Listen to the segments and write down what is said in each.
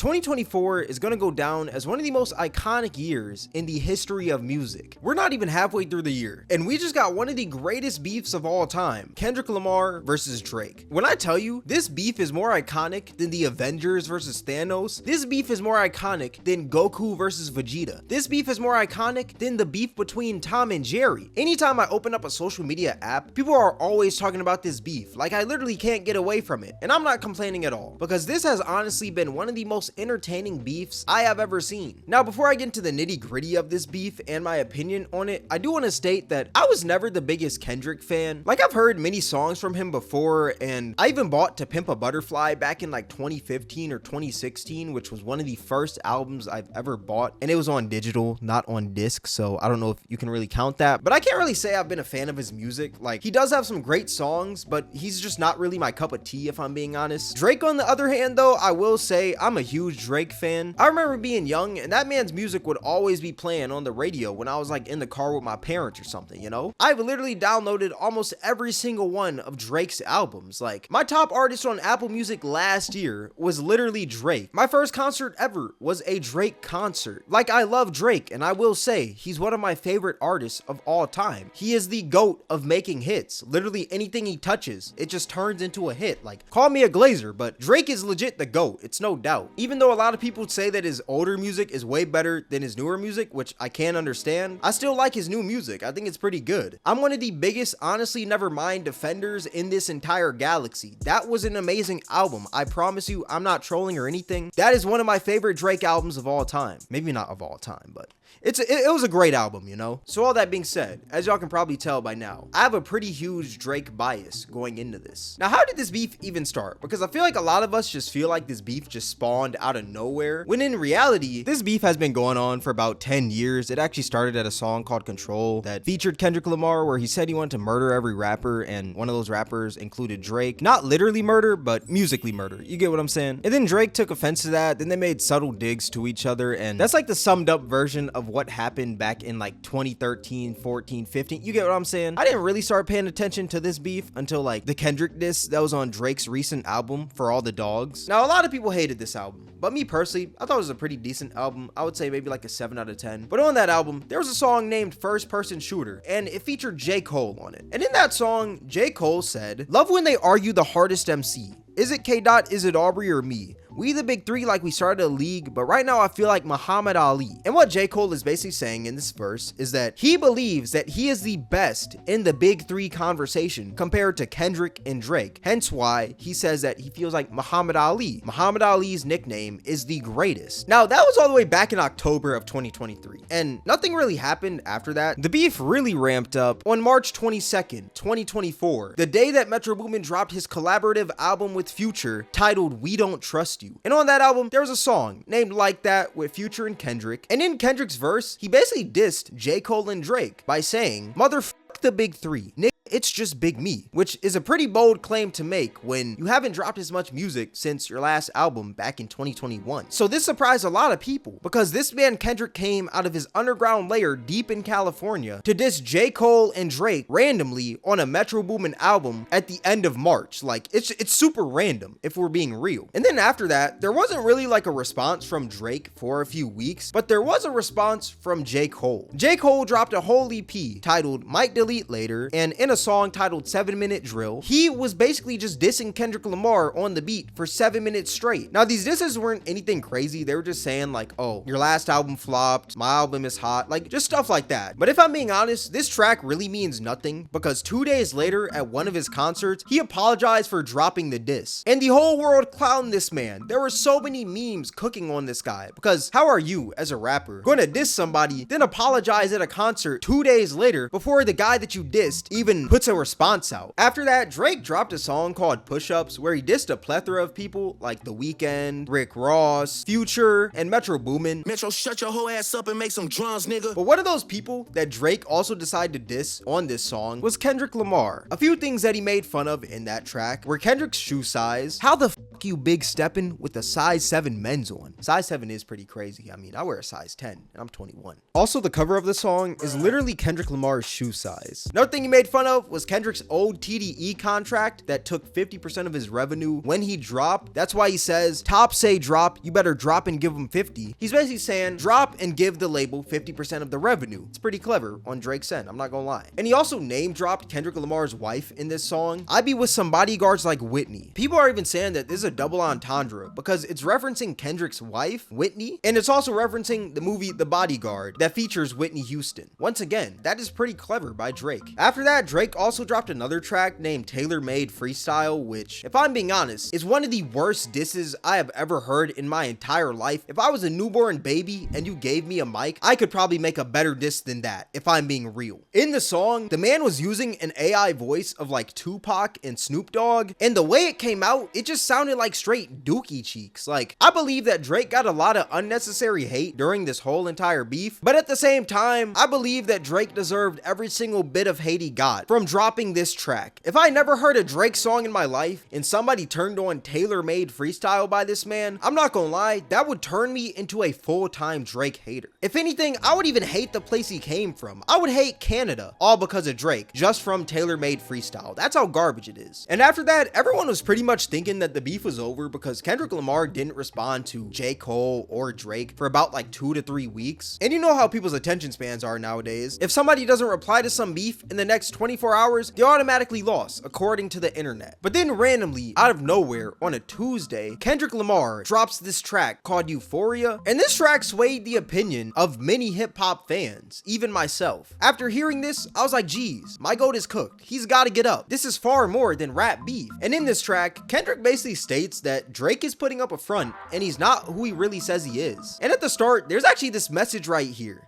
2024 is gonna go down as one of the most iconic years in the history of music. We're not even halfway through the year, and we just got one of the greatest beefs of all time, Kendrick Lamar versus Drake. When I tell you, this beef is more iconic than the Avengers versus Thanos, this beef is more iconic than Goku versus Vegeta. This beef is more iconic than the beef between Tom and Jerry. Anytime I open up a social media app, people are always talking about this beef, like I literally can't get away from it, and I'm not complaining at all, because this has honestly been one of the most entertaining beefs I have ever seen. Now, before I get into the nitty-gritty of this beef and my opinion on it, I do want to state that I was never the biggest Kendrick fan. Like, I've heard many songs from him before, and I even bought To Pimp a Butterfly back in like 2015 or 2016, which was one of the first albums I've ever bought, and it was on digital, not on disc, so I don't know if you can really count that, but I can't really say I've been a fan of his music. Like, he does have some great songs, but he's just not really my cup of tea, if I'm being honest. Drake, on the other hand, though, I will say I'm a huge Drake fan. I remember being young, and that man's music would always be playing on the radio when I was like in the car with my parents or something, you know? I've literally downloaded almost every single one of Drake's albums. Like, my top artist on Apple Music last year was literally Drake. My first concert ever was a Drake concert. Like, I love Drake, and I will say he's one of my favorite artists of all time. He is the GOAT of making hits. Literally anything he touches, it just turns into a hit. Like, call me a glazer, but Drake is legit the GOAT. It's no doubt. Even though a lot of people say that his older music is way better than his newer music, which I can understand, I still like his new music. I think it's pretty good. I'm one of the biggest honestly never mind defenders in this entire galaxy. That was an amazing album. I promise you, I'm not trolling or anything. That is one of my favorite Drake albums of all time. Maybe not of all time, but it was a great album, you know? So all that being said, as y'all can probably tell by now, I have a pretty huge Drake bias going into this. Now, how did this beef even start? Because I feel like a lot of us just feel like this beef just spawned out of nowhere, when in reality, this beef has been going on for about 10 years. It actually started at a song called Control that featured Kendrick Lamar, where he said he wanted to murder every rapper, and one of those rappers included Drake. Not literally murder, but musically murder. You get what I'm saying? And then Drake took offense to that, then they made subtle digs to each other, and that's like the summed up version of what happened back in like 2013, 14, 15. You get what I'm saying? I didn't really start paying attention to this beef until like the Kendrick diss that was on Drake's recent album, For All the Dogs. Now, a lot of people hated this album, but me personally, I thought it was a pretty decent album. I would say maybe like a 7 out of 10. But on that album, there was a song named First Person Shooter, and it featured J. Cole on it. And in that song, J. Cole said, "Love when they argue the hardest MC. Is it K. Dot, is it Aubrey, or me? We the big three like we started a league, but right now I feel like Muhammad Ali." And what J. Cole is basically saying in this verse is that he believes that he is the best in the big three conversation compared to Kendrick and Drake. Hence why he says that he feels like Muhammad Ali's nickname is the greatest. Now, that was all the way back in October of 2023, and nothing really happened after that. The beef really ramped up on March 22nd, 2024, the day that Metro Boomin dropped his collaborative album with Future titled We Don't Trust You. And on that album, there was a song named Like That with Future and Kendrick. And in Kendrick's verse, he basically dissed J. Cole and Drake by saying, "Motherfuck the big three. Nick, it's just big me," which is a pretty bold claim to make when you haven't dropped as much music since your last album back in 2021. So this surprised a lot of people, because this man Kendrick came out of his underground lair deep in California to diss J. Cole and Drake randomly on a Metro Boomin album at the end of March. Like, it's super random if we're being real. And then after that, there wasn't really like a response from Drake for a few weeks, but there was a response from J. Cole. J. Cole dropped a whole EP titled Might Delete Later, and in a song titled 7-Minute Drill, he was basically just dissing Kendrick Lamar on the beat for 7 minutes straight. Now, these disses weren't anything crazy. They were just saying like, "Oh, your last album flopped, my album is hot," like just stuff like that. But if I'm being honest, this track really means nothing, because 2 days later at one of his concerts, he apologized for dropping the diss, and the whole world clowned this man. There were so many memes cooking on this guy, because how are you as a rapper going to diss somebody, then apologize at a concert 2 days later before the guy that you dissed even puts a response out? After that, Drake dropped a song called Push Ups, where he dissed a plethora of people like The Weeknd, Rick Ross, Future, and Metro Boomin. Metro, shut your whole ass up and make some drums, nigga. But one of those people that Drake also decided to diss on this song was Kendrick Lamar. A few things that he made fun of in that track were Kendrick's shoe size. How the fuck you big stepping with a size 7 men's on? Size 7 is pretty crazy. I mean, I wear a size 10 and I'm 21. Also, the cover of the song is literally Kendrick Lamar's shoe size. Another thing he made fun of of was Kendrick's old TDE contract that took 50% of his revenue when he dropped. That's why he says, top say drop, you better drop and give him 50. He's basically saying drop and give the label 50% of the revenue. It's pretty clever on Drake's end, I'm not gonna lie. And he also name dropped Kendrick Lamar's wife in this song. I be with some bodyguards like Whitney. People are even saying that this is a double entendre because it's referencing Kendrick's wife, Whitney, and it's also referencing the movie The Bodyguard that features Whitney Houston. Once again, that is pretty clever by Drake. After that, Drake also dropped another track named Tailor Made Freestyle, which, if I'm being honest, is one of the worst disses I have ever heard in my entire life. If I was a newborn baby and you gave me a mic, I could probably make a better diss than that, if I'm being real. In the song, the man was using an AI voice of like Tupac and Snoop Dogg, and the way it came out, it just sounded like straight dookie cheeks. Like, I believe that Drake got a lot of unnecessary hate during this whole entire beef, but at the same time, I believe that Drake deserved every single bit of hate he got from dropping this track. If I never heard a Drake song in my life and somebody turned on Tailor Made Freestyle by this man, I'm not gonna lie, that would turn me into a full-time Drake hater. If anything, I would even hate the place he came from. I would hate Canada, all because of Drake, just from Tailor Made Freestyle. That's how garbage it is. And after that, everyone was pretty much thinking that the beef was over because Kendrick Lamar didn't respond to J. Cole or Drake for about like 2 to 3 weeks. And you know how people's attention spans are nowadays. If somebody doesn't reply to some beef in the next 24 hours, they automatically lost, according to the internet. But then randomly, out of nowhere, on a Tuesday, Kendrick Lamar drops this track called Euphoria, and this track swayed the opinion of many hip-hop fans, even myself. After hearing this, I was like, geez, my goat is cooked. He's gotta get up. This is far more than rap beef. And in this track, Kendrick basically states that Drake is putting up a front, and he's not who he really says he is. And at the start, there's actually this message right here.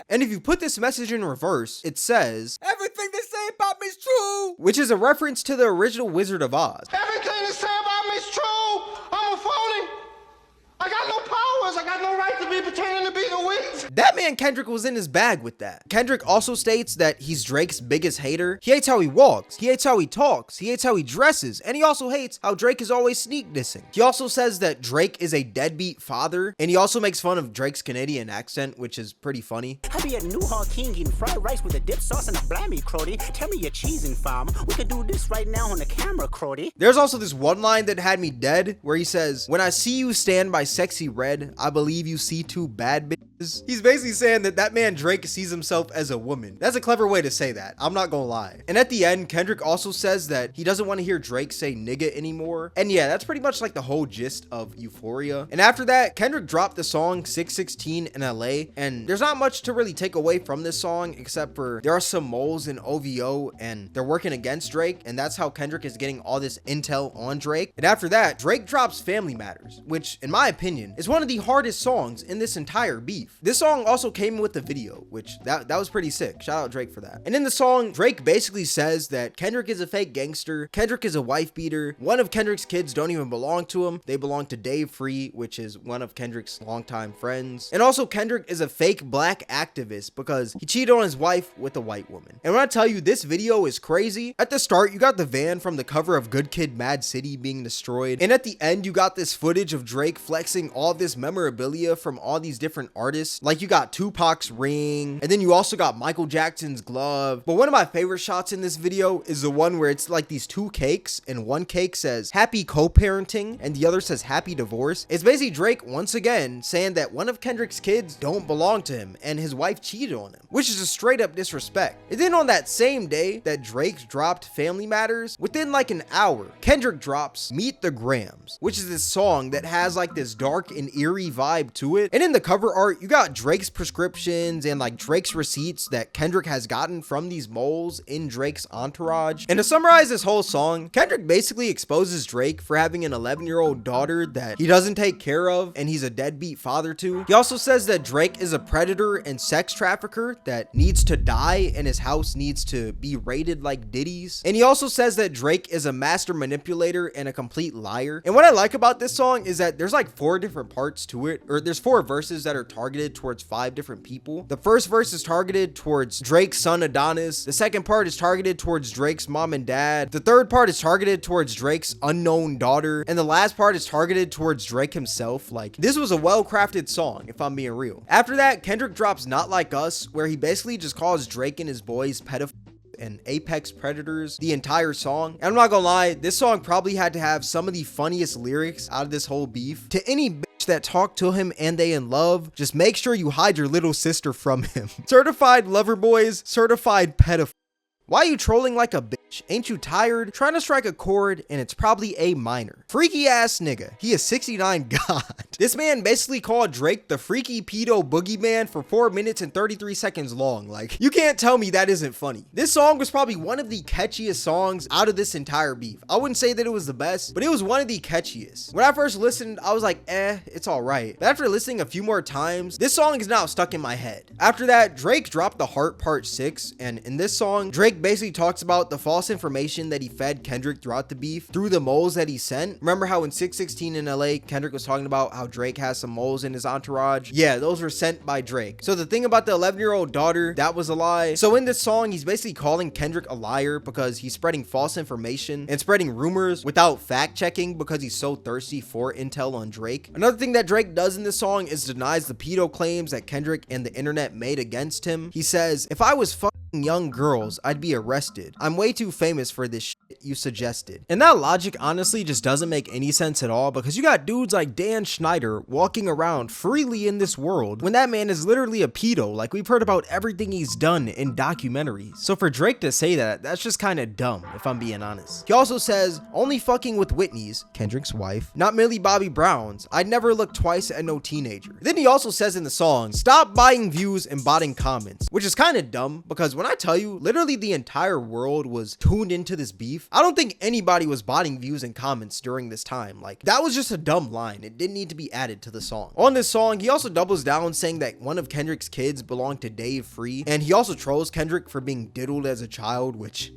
And if you put this message in reverse, it says, everything they say about me is true, which is a reference to the original Wizard of Oz. Everything they say about me is true. I'm a phony. I got no powers. I got no right to be pretending to be the weak. That man Kendrick was in his bag with that. Kendrick also states that he's Drake's biggest hater. He hates how he walks, he hates how he talks, he hates how he dresses, and he also hates how Drake is always sneak dissing. He also says that Drake is a deadbeat father, and he also makes fun of Drake's Canadian accent, which is pretty funny. I be at Newhall King eating fried rice with a dip sauce and a blammy, Crody. Tell me your cheesing, fam. We could do this right now on the camera, Crody. There's also this one line that had me dead, where he says, when I see you stand by sexy red, I believe you see two bad bitches. He's basically saying that that man Drake sees himself as a woman. That's a clever way to say that, I'm not gonna lie. And at the end, Kendrick also says that he doesn't want to hear Drake say nigga anymore. And yeah, that's pretty much like the whole gist of Euphoria. And after that, Kendrick dropped the song 616 in LA, and there's not much to really take away from this song except for there are some moles in OVO and they're working against Drake, and that's how Kendrick is getting all this intel on Drake. And after that, Drake drops Family Matters, which in my opinion is one of the hardest songs in this entire beef. This song also came with the video, which that was pretty sick. Shout out Drake for that. And in the song, Drake basically says that Kendrick is a fake gangster, Kendrick is a wife beater, one of Kendrick's kids don't even belong to him, they belong to Dave Free, which is one of Kendrick's longtime friends. And also Kendrick is a fake black activist because he cheated on his wife with a white woman. And when I tell you this video is crazy, at the start you got the van from the cover of Good Kid Mad City being destroyed, and at the end you got this footage of Drake flexing all this memorabilia from all these different artists. Like you got Tupac's ring, and then you also got Michael Jackson's glove. But one of my favorite shots in this video is the one where it's like these two cakes, and one cake says happy co-parenting and the other says happy divorce. It's basically Drake once again saying that one of Kendrick's kids don't belong to him and his wife cheated on him, which is a straight up disrespect. And then on that same day that Drake dropped Family Matters, within like an hour, Kendrick drops Meet the Grams, which is this song that has like this dark and eerie vibe to it. And in the cover art, you got Drake's prescriptions and like Drake's receipts that Kendrick has gotten from these moles in Drake's entourage. And to summarize this whole song, Kendrick basically exposes Drake for having an 11-year-old daughter that he doesn't take care of and he's a deadbeat father to. He also says that Drake is a predator and sex trafficker that needs to die and his house needs to be raided like Diddy's. And he also says that Drake is a master manipulator and a complete liar. And what I like about this song is that there's like 4 different parts to it, or there's 4 verses that are targeted targeted towards 5 different people. The first verse is targeted towards Drake's son Adonis. The second part is targeted towards Drake's mom and dad. The third part is targeted towards Drake's unknown daughter. And the last part is targeted towards Drake himself. Like, this was a well-crafted song, if I'm being real. After that, Kendrick drops Not Like Us, where he basically just calls Drake and his boys pedophiles and apex predators the entire song. And I'm not gonna lie, this song probably had to have some of the funniest lyrics out of this whole beef. To any bitch that talk to him and they in love, just make sure you hide your little sister from him. Certified lover boys, certified pedophile. Why are you trolling like a bitch? Ain't you tired? Trying to strike a chord and it's probably A minor. Freaky ass nigga. He is 69 God. This man basically called Drake the freaky pedo boogeyman for 4 minutes and 33 seconds long. Like, you can't tell me that isn't funny. This song was probably one of the catchiest songs out of this entire beef. I wouldn't say that it was the best, but it was one of the catchiest. When I first listened, I was like, it's alright. But after listening a few more times, this song is now stuck in my head. After that, Drake dropped The Heart Part 6, and in this song, Drake basically talks about the false information that he fed Kendrick throughout the beef through the moles that he sent. Remember how in 616 in LA, Kendrick was talking about how Drake has some moles in his entourage? Yeah, those were sent by Drake. So the thing about the 11-year-old daughter, that was a lie. So in this song, he's basically calling Kendrick a liar because he's spreading false information and spreading rumors without fact checking because he's so thirsty for intel on Drake. Another thing that Drake does in this song is denies the pedo claims that Kendrick and the internet made against him. He says, if I was fucking young girls, I'd be arrested. I'm way too famous for this shit you suggested. And that logic honestly just doesn't make any sense at all, because you got dudes like Dan Schneider walking around freely in this world when that man is literally a pedo. Like, we've heard about everything he's done in documentaries. So for Drake to say that, that's just kind of dumb, if I'm being honest. He also says, only fucking with Whitney's, Kendrick's wife, not Millie Bobby Brown's. I'd never look twice at no teenager. Then he also says in the song, stop buying views and botting comments, which is kind of dumb, because when I tell you, literally the entire world was tuned into this beef, I don't think anybody was botting views and comments during this time. Like, that was just a dumb line. It didn't need to be added to the song. On this song, he also doubles down saying that one of Kendrick's kids belonged to Dave Free, and he also trolls Kendrick for being diddled as a child, which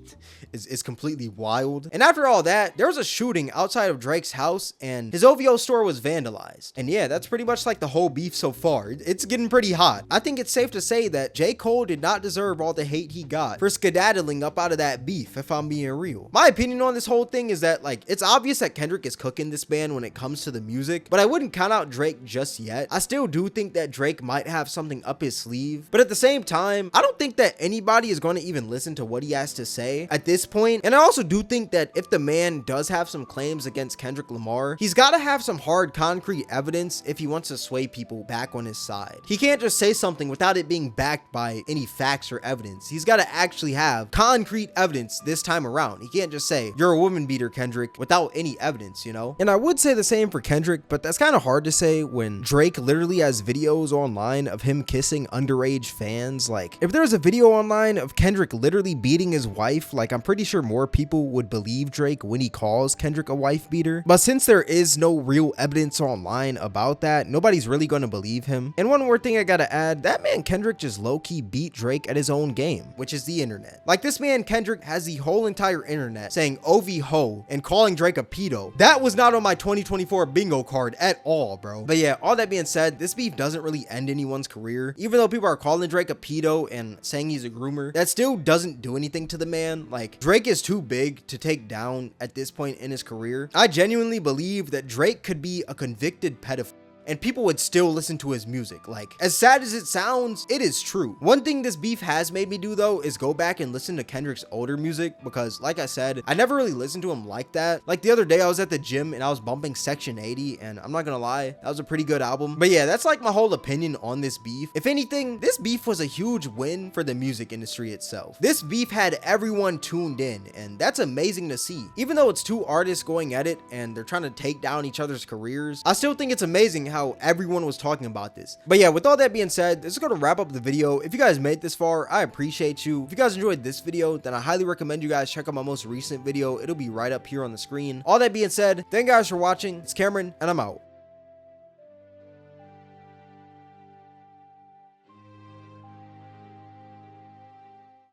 is completely wild. And after all that, there was a shooting outside of Drake's house and his OVO store was vandalized. And yeah, that's pretty much like the whole beef so far. It's getting pretty hot. I think it's safe to say that J. Cole did not deserve all the hate he got for skedaddling up out of that beef, if I'm being real. My opinion on this whole thing is that, like, it's obvious that Kendrick is cooking this band when it comes to the music, but I wouldn't count out Drake just yet. I still do think that Drake might have something up his sleeve, but at the same time, I don't think that anybody is going to even listen to what he has to say at this point. And I also do think that if the man does have some claims against Kendrick Lamar, he's got to have some hard concrete evidence if he wants to sway people back on his side. He can't just say something without it being backed by any facts or evidence. He's got to actually have concrete evidence this time around. He can't just say, you're a woman beater, Kendrick, without any evidence, you know? And I would say the same for Kendrick, but that's kind of hard to say when Drake literally has videos online of him kissing underage fans. Like, if there's a video online of Kendrick literally beating his wife, like, I'm pretty sure more people would believe Drake when he calls Kendrick a wife beater. But since there is no real evidence online about that, nobody's really going to believe him. And one more thing I gotta add, that man Kendrick just low-key beat Drake at his own game, which is the internet. Like, this man Kendrick has the whole entire internet saying OV ho and calling Drake a pedo. That was not on my 2024 bingo card at all, bro. But yeah, all that being said, this beef doesn't really end anyone's career. Even though people are calling Drake a pedo and saying he's a groomer, that still doesn't do anything to the man. Like, Drake is too big to take down at this point in his career. I genuinely believe that Drake could be a convicted pedophile and people would still listen to his music. Like, as sad as it sounds, it is true. One thing this beef has made me do though is go back and listen to Kendrick's older music, because like I said, I never really listened to him like that. Like, the other day I was at the gym and I was bumping Section 80, and I'm not gonna lie, that was a pretty good album. But yeah, that's like my whole opinion on this beef. If anything, this beef was a huge win for the music industry itself. This beef had everyone tuned in, and that's amazing to see. Even though it's two artists going at it and they're trying to take down each other's careers, I still think it's amazing how everyone was talking about this. But yeah, with all that being said, this is going to wrap up the video. If you guys made it this far, I appreciate you. If you guys enjoyed this video, then I highly recommend you guys check out my most recent video. It'll be right up here on the screen. All that being said, thank you guys for watching. It's Cameron, and I'm out.